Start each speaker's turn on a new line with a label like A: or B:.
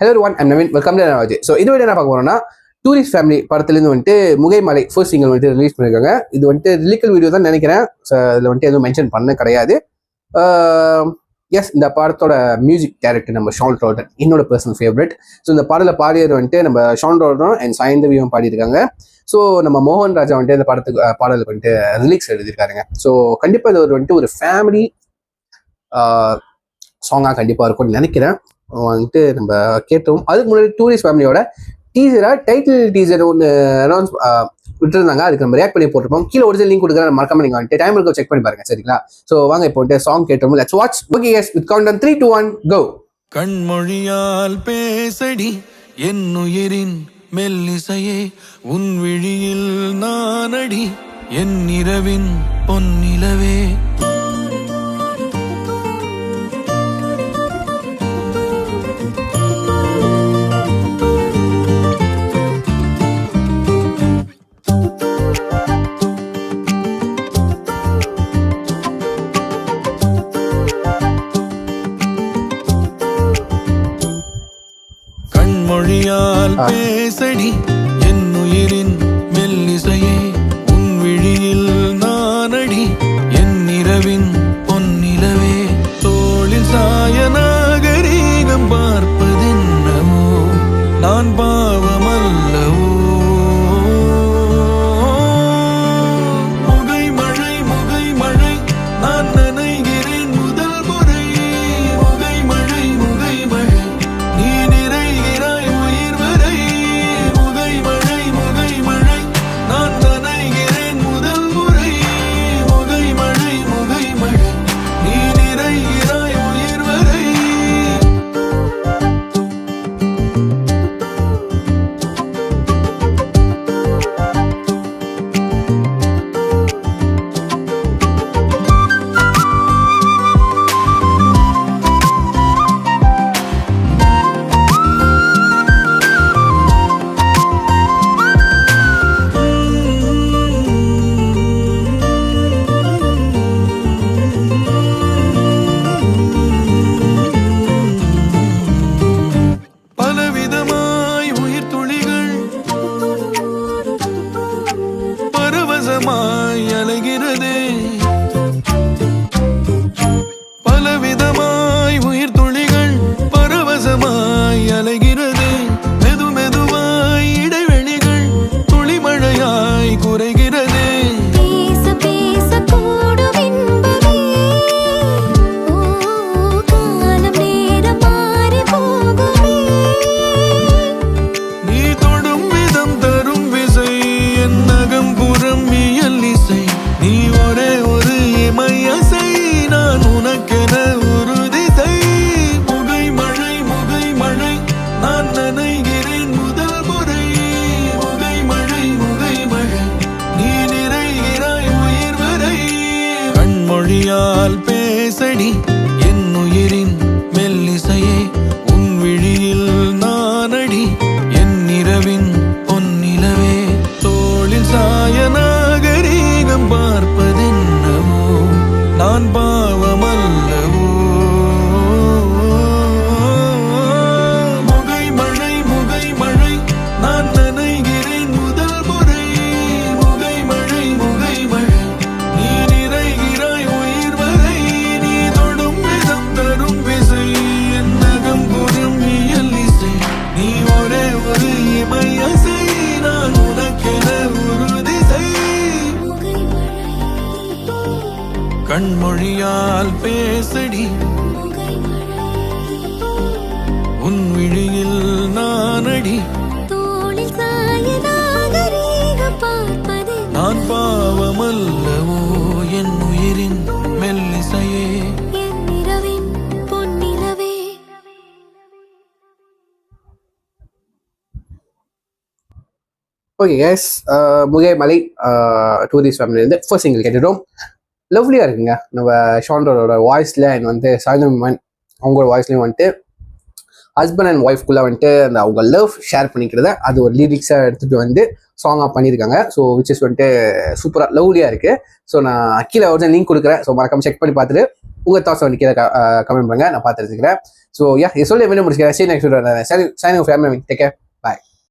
A: Hello everyone, I'm Naveen. Welcome to Navaji. So இது video என்ன பார்க்க போறோம்னா டூரிஸ்ட் ஃபேமிலி படத்துலேருந்து வந்துட்டு முகைமலை ஃபர்ஸ்ட் சிங்கிள் வந்துட்டு ரிலீஸ் பண்ணியிருக்காங்க. இது வந்துட்டு ரிலிக்கல் வீடியோ தான் நினைக்கிறேன். ஸோ அதில் வந்துட்டு எதுவும் மென்ஷன் பண்ண கிடையாது. எஸ், இந்த படத்தோட மியூசிக் டைரக்டர் நம்ம ஷான் ரோல்டன், என்னோட பர்சனல் ஃபேவரட். ஸோ இந்த பாடலை பாடியது வந்துட்டு நம்ம ஷான் ரோல்டன் அண்ட் சாய்ந்தவியும் பாடியிருக்காங்க. ஸோ நம்ம மோகன் ராஜா வந்துட்டு இந்த பாடலுக்கு வந்துட்டு ரிலீக்ஸ் எழுதியிருக்காருங்க. ஸோ கண்டிப்பாக இது வந்துட்டு ஒரு ஃபேமிலி சாங்காக கண்டிப்பாக இருக்கும்னு நினைக்கிறேன். வந்துட்டு நம்ம கேட்டோம். அதுக்கு முன்னாடி டூரிஸ்ட் ஃபேமிலியோட டைட்டில் டீசர் ஒன்று அனௌன்ஸ் விட்டுருந்தாங்க. அதுக்கு நம்ம ரியாக்ட் பண்ணி போட்டிருப்போம். கீழே ஒரிஜினல் லிங்க் கொடுக்குறேன், மறக்காம நீங்கள் வந்துட்டு டைம் இருக்க செக் பண்ணி பாருங்க, சரிங்களா? ஸோ வாங்க இப்போ வந்துட்டு சாங் கேட்டோம். Let's watch. Okay yes, with count on 3, 2, 1 கோ.
B: கண்மொழியால் பேசடி என் உயிரின் மெல்லிசையே, உன் விழியில் நானடி என் இரவின் பொன்னிலவே. மொழியால் பேசடி என் உயிரின் மெல்லிசையே, உன் விழியில் நானடி என் இரவின் பொன்னிலவே. தோளில் சாய நாகரீகம் பார்ப்பதென்னவோ, நான் பாவமல்லவோ. முகை மழை முகை மழை நான் நனைகிறேன் முதல் முறை. முகை மழை முகை மழை நீ நிறைகிறாய் உயிர் வரை. முகை மழை முகை மழை நான் நனைகிறேன் முதல் முறை. முகை மழை முகை மழை நீ நிறைகிறாய் உயிர் வரை. பலவிதமாய் உயிர் துளிகள் பரவசமாய் அலைகிறதே. பலவிதமாய் உயிர் துளிகள் பரவசமாய் அலைகிறதே. மெது மெதுவாய் இடைவெளிகள் துளிமழையாய் குறைகிறதே. நீ தொடும் விதம் தரும் விசை என் நகம் புறம் இயல் இசை. நீ ஒரே ஒரு இமையசை, நான் உனக்கென ஒரு திசை. முகை மழை முகை மழை நான் நனைகிறேன் முதல் முறை. முகை மழை முகை மழை நீ நிறைகிறாய் உயிர் வரை. கண்மொழியால் பேசடி என் உயிரின் மெல்லிசையே, உன் விழியில் நானடி என் இரவின் பொன்னிலவே. தோளில் சாய நாகரீகம் பார்ப்பதென்னவோ, நான் பாவமல்லவோ. முகை மழை முகை மழை நான் நனைகிறேன் முதல் முறை. முகை மழை முகை மழை நீ நிறைகிறாய் உயிர் வரை. நீ தொடும் விதம் தரும் விசை என் நகம் புறம் இயல் இசை. நீ ஒரே ஒரு இமையசை, நான் உனக்கென ஒரு திசை. கண்மொழியால் பேசடி உன் விழியில் நானடி நான் பாவமல்லவோ. என் உயிரின் மெல்லிசையே.
A: ஓகே எஸ், முகைமலை டூரிஸ்ட் ஃபேமிலியிலேருந்து ஃபர்ஸ்ட் சிங்கிள் கேட்டுட்டோம். லவ்லியாக இருக்குங்க. நம்ம ஷான் ரோலோட வாய்ஸில் அண்ட் வந்துட்டு சாய்ந்தவி அவங்களோட வாய்ஸ்லேயும் வந்துட்டு ஹஸ்பண்ட் அண்ட் ஒய்ஃப்குள்ளே வந்துட்டு அந்த அவங்க லவ் ஷேர் பண்ணிக்கிறத அது ஒரு லிரிக்ஸாக எடுத்துகிட்டு வந்து சாங்காக பண்ணியிருக்காங்க. ஸோ விச் இஸ் வந்துட்டு சூப்பராக லவ்லியாக இருக்குது. ஸோ நான் கீழே ஒரு லிங்க் கொடுக்குறேன். ஸோ மறக்காம செக் பண்ணி பார்த்துட்டு உங்கள் தாட்ஸ் வந்து கீழே கமெண்ட் பண்ணுங்க, நான் பார்த்து தெரிஞ்சுக்கிறேன். ஸோ யா, சொல்லி என்ன முடிச்சுக்கிறேன். சரி, next signing off family. Take care.